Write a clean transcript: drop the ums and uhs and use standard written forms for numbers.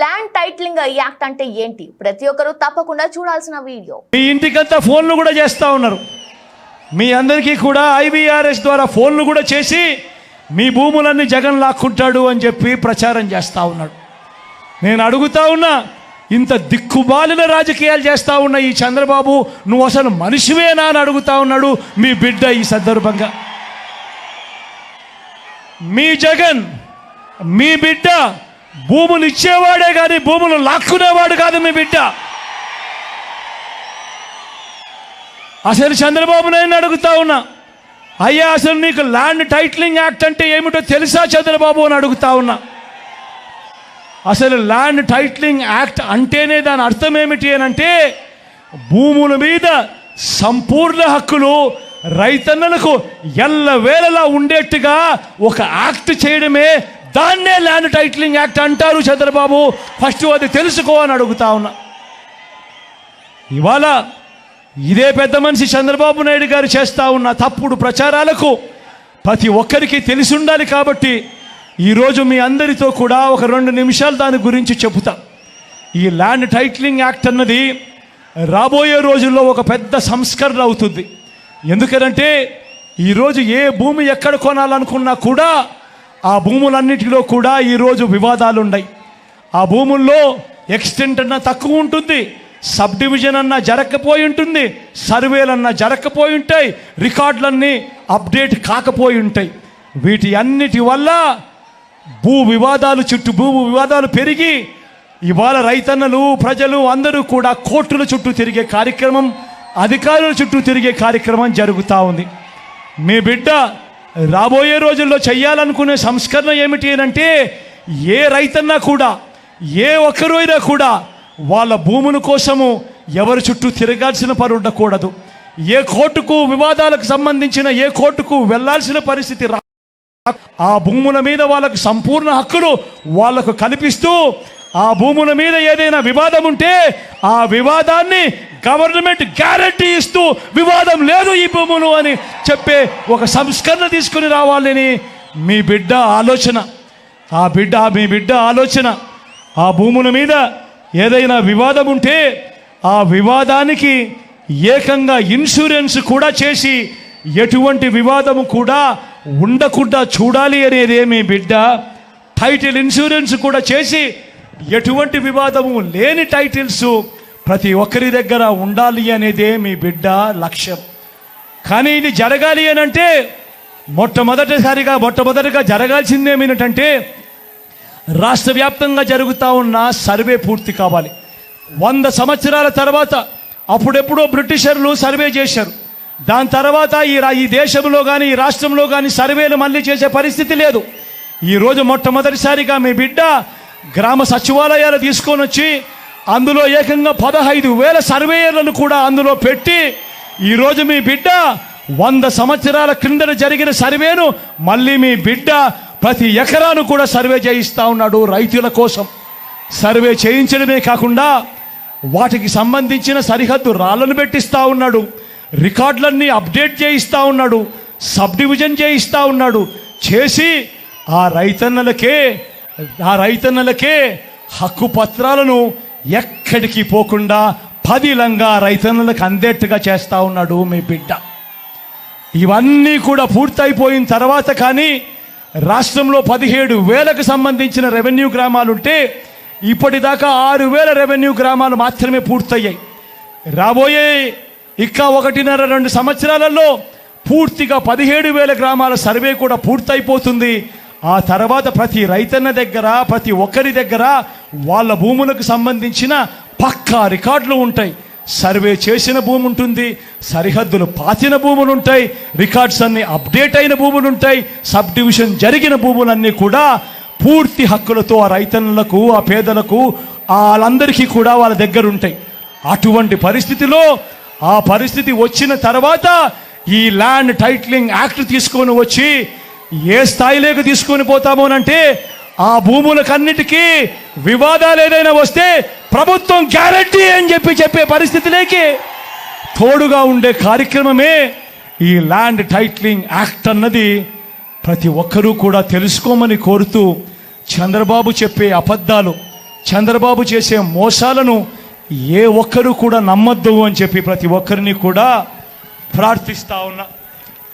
Land titling act అంటే ఏంటి? ప్రతి ఒక్కరూ తప్పకుండా చూడాల్సిన వీడియో. మీ ఇంటికంతా ఫోన్లు కూడా చేస్తూ ఉన్నారు. మీ అందరికీ కూడా IVRS ద్వారా ఫోన్లు కూడా చేసి మీ భూములన్నీ జగన్ లాక్కుంటాడు అని చెప్పి ప్రచారం చేస్తూ ఉన్నాడు. నేను అడుగుతా ఉన్నా, ఇంత దిక్కుమాలిన రాజకీయాలు చేస్తూ ఉన్న ఈ చంద్రబాబు, నువ్వు అసలు మనిషివేనా అని అడుగుతా ఉన్నాడు మీ బిడ్డ. ఈ సందర్భంగా మీ జగన్, మీ బిడ్డ భూములు ఇచ్చేవాడే కానీ భూములు లాక్కునేవాడు కాదు మీ బిడ్డ. అసలు చంద్రబాబు నాయుడు అడుగుతా ఉన్నా, అయ్యా అసలు నీకు ల్యాండ్ టైటిలింగ్ యాక్ట్ అంటే ఏమిటో తెలుసా చంద్రబాబు అని అడుగుతా ఉన్నా. అసలు ల్యాండ్ టైటిలింగ్ యాక్ట్ అంటేనే దాని అర్థం ఏమిటి అని అంటే, భూముల మీద సంపూర్ణ హక్కులు రైతన్నలకు ఎల్లవేళలా ఉండేట్టుగా ఒక యాక్ట్ చేయడమే, దాన్నే ల్యాండ్ టైటిలింగ్ యాక్ట్ అంటారు చంద్రబాబు. ఫస్ట్ అది తెలుసుకో అని అడుగుతా ఉన్నా. ఇవాళ ఇదే పెద్ద మనిషి చంద్రబాబు నాయుడు గారు చేస్తూ ఉన్న తప్పుడు ప్రచారాలకు ప్రతి ఒక్కరికి తెలిసి ఉండాలి. కాబట్టి ఈరోజు మీ అందరితో కూడా ఒక 2 నిమిషాలు దాని గురించి చెబుతా. ఈ ల్యాండ్ టైటిలింగ్ యాక్ట్ అన్నది రాబోయే రోజుల్లో ఒక పెద్ద సంస్కరణ అవుతుంది. ఎందుకనంటే ఈరోజు ఏ భూమి ఎక్కడ కొనాలనుకున్నా కూడా ఆ భూములన్నిటిలో కూడా ఈరోజు వివాదాలు ఉన్నాయి. ఆ భూముల్లో ఎక్స్టెంట్ అన్నా తక్కువ ఉంటుంది, సబ్ డివిజన్ అన్నా జరగకపోయి ఉంటుంది, సర్వేలన్నా జరగకపోయి ఉంటాయి, రికార్డులన్నీ అప్డేట్ కాకపోయి ఉంటాయి. వీటి అన్నిటి వల్ల భూ వివాదాలు పెరిగి ఇవాళ రైతన్నలు, ప్రజలు అందరూ కూడా కోర్టుల చుట్టూ తిరిగే కార్యక్రమం, అధికారుల చుట్టూ తిరిగే కార్యక్రమం జరుగుతూ ఉంది. మీ బిడ్డ రాబోయే రోజుల్లో చేయాలనుకునే సంస్కరణ ఏమిటి అంటే, ఏ రైతన్నా కూడా, ఏ ఒక్కరు అయినా కూడా వాళ్ళ భూముల కోసము ఎవరి చుట్టూ తిరగాల్సిన పని ఉండకూడదు. ఏ కోర్టుకు వివాదాలకు సంబంధించిన ఏ కోర్టుకు వెళ్లాల్సిన పరిస్థితి ఆ భూముల మీద వాళ్ళకు సంపూర్ణ హక్కులు వాళ్లకు కల్పిస్తూ, ఆ భూముల మీద ఏదైనా వివాదం ఉంటే ఆ వివాదాన్ని గవర్నమెంట్ గ్యారంటీ ఇస్తూ, వివాదం లేదు ఈ భూములు అని చెప్పే ఒక సంస్కరణ తీసుకుని రావాలని మీ బిడ్డ ఆలోచన. మీ బిడ్డ ఆలోచన ఆ భూముల మీద ఏదైనా వివాదం ఉంటే ఆ వివాదానికి ఏకంగా ఇన్సూరెన్స్ కూడా చేసి ఎటువంటి వివాదము కూడా ఉండకుండా చూడాలి అనేదే మీ బిడ్డ. టైటిల్ ఇన్సూరెన్స్ కూడా చేసి ఎటువంటి వివాదము లేని టైటిల్స్ ప్రతి ఒక్కరి దగ్గర ఉండాలి అనేదే మీ బిడ్డ లక్ష్యం. కానీ ఇది జరగాలి అని అంటే మొట్టమొదటిగా జరగాల్సింది ఏమిటంటే, రాష్ట్ర వ్యాప్తంగా జరుగుతూ ఉన్న సర్వే పూర్తి కావాలి. 100 సంవత్సరాల తర్వాత అప్పుడెప్పుడో బ్రిటిషర్లు సర్వే చేశారు. దాని తర్వాత ఈ దేశంలో కానీ ఈ రాష్ట్రంలో కానీ సర్వేలు మళ్ళీ చేసే పరిస్థితి లేదు. ఈరోజు మొట్టమొదటిసారిగా మీ బిడ్డ గ్రామ సచివాలయాలు తీసుకొని వచ్చి అందులో ఏకంగా 15,000 సర్వేయర్లను కూడా అందులో పెట్టి, ఈరోజు మీ బిడ్డ 100 సంవత్సరాల క్రిందట జరిగిన సర్వేను మళ్ళీ మీ బిడ్డ ప్రతి ఎకరాను కూడా సర్వే చేయిస్తూ ఉన్నాడు. రైతుల కోసం సర్వే చేయించడమే కాకుండా వాటికి సంబంధించిన సరిహద్దు రాళ్లను పెట్టిస్తూ ఉన్నాడు, రికార్డులన్నీ అప్డేట్ చేయిస్తూ ఉన్నాడు, సబ్ డివిజన్ చేయిస్తూ ఉన్నాడు. చేసి ఆ రైతన్నలకే హక్కు పత్రాలను ఎక్కడికి పోకుండా పదిలంగా రైతన్నలకు అందేట్టుగా చేస్తూ ఉన్నాడు మీ బిడ్డ. ఇవన్నీ కూడా పూర్తయిపోయిన తర్వాత కానీ రాష్ట్రంలో 17,000కు సంబంధించిన రెవెన్యూ గ్రామాలుంటే ఇప్పటిదాకా 6,000 రెవెన్యూ గ్రామాలు మాత్రమే పూర్తయ్యాయి. రాబోయే 1.5-2 సంవత్సరాలలో పూర్తిగా 17,000 గ్రామాల సర్వే కూడా పూర్తయిపోతుంది. ఆ తర్వాత ప్రతి రైతన్న దగ్గర, ప్రతి ఒక్కరి దగ్గర వాళ్ళ భూములకు సంబంధించిన పక్కా రికార్డులు ఉంటాయి. సర్వే చేసిన భూమి ఉంటుంది, సరిహద్దులు పాతిన భూములు ఉంటాయి, రికార్డ్స్ అన్ని అప్డేట్ అయిన భూములు ఉంటాయి, సబ్ డివిజన్ జరిగిన భూములన్నీ కూడా పూర్తి హక్కులతో ఆ రైతన్నులకు, ఆ పేదలకు, వాళ్ళందరికీ కూడా వాళ్ళ దగ్గర ఉంటాయి. అటువంటి పరిస్థితిలో ఆ పరిస్థితి వచ్చిన తర్వాత ఈ ల్యాండ్ టైటిలింగ్ యాక్ట్ తీసుకొని వచ్చి ఏ స్థాయిలోకి తీసుకొని పోతామోనంటే, ఆ భూములకన్నిటికీ వివాదాలు ఏదైనా వస్తే ప్రభుత్వం గ్యారంటీ అని చెప్పే పరిస్థితిలోకి తోడుగా ఉండే కార్యక్రమమే ఈ ల్యాండ్ టైటిలింగ్ యాక్ట్ అన్నది. ప్రతి ఒక్కరూ కూడా తెలుసుకోమని కోరుతూ, చంద్రబాబు చెప్పే అబద్ధాలు, చంద్రబాబు చేసే మోసాలను ఏ ఒక్కరూ కూడా నమ్మొద్దు అని చెప్పి ప్రతి ఒక్కరిని కూడా ప్రార్థిస్తా ఉన్నా.